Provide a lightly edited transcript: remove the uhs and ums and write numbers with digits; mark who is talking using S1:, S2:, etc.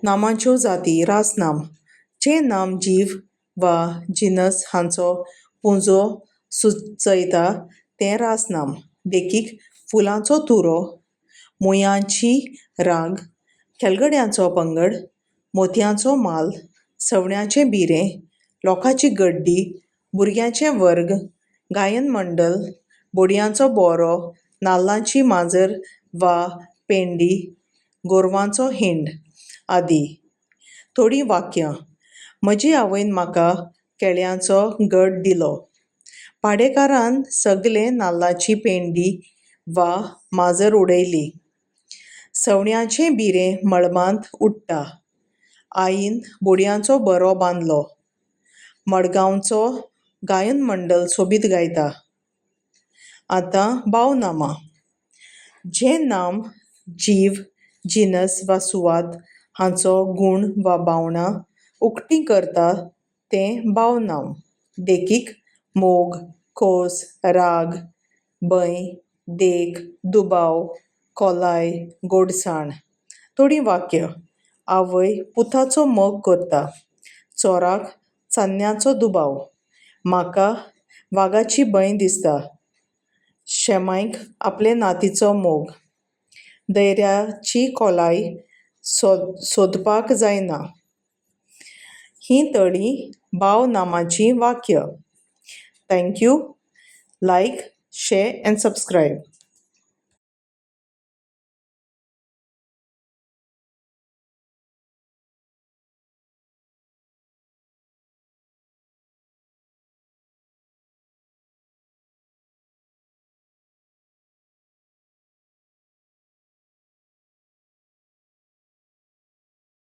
S1: नामांच्यो जाती रासनाम जे नाम जीव वा जिनस हांचो पुंजो सुचयता तें रासनाम. देखीक फुलांचो तुरो, मुयांची राग, खेलगड्यांचो पंगड, मोतयांचो माल, सवण्यांचें बिरें, लोकांची गड्डी, भुरग्यांचें वर्ग, गायन मंडल, बोडयांचो बोरो, नाल्लांची माजर वा पेंडी, गोरवांचो हिंड आदी. थोडीं वाक्यां. म्हजे आवयन म्हाका केळ्यांचो घड दिलो. पाडेकारान सगले नाल्लाची पेंडी वा माजर उडयली. सवण्यांचें बिरें मळबांत उडटा. आईन बोडयांचो बरो बांदलो. मडगांवचो गायन मंडल सोबीत गायता. आतां भावनामां. जें नाम जीव, जिनस वा सुवात हांचो गूण वा भावना उक्ती करता तें भावनाम. देखीक मोग, खोस, राग, भंय, देख, दुबाव, खोलाय, गोडसाण. थोडीं वाक्यां. आवय पुताचो मोग करता. चोराक चान्न्याचो दुबाव. म्हाका वागाची भंय दिसता. शेमायक आपले नातीचो मोग. धैर्याची खोलाय सोदपाक जायना. हीं थोडीं भावनामांचीं वाक्यां. Thank you. Like, share and subscribe.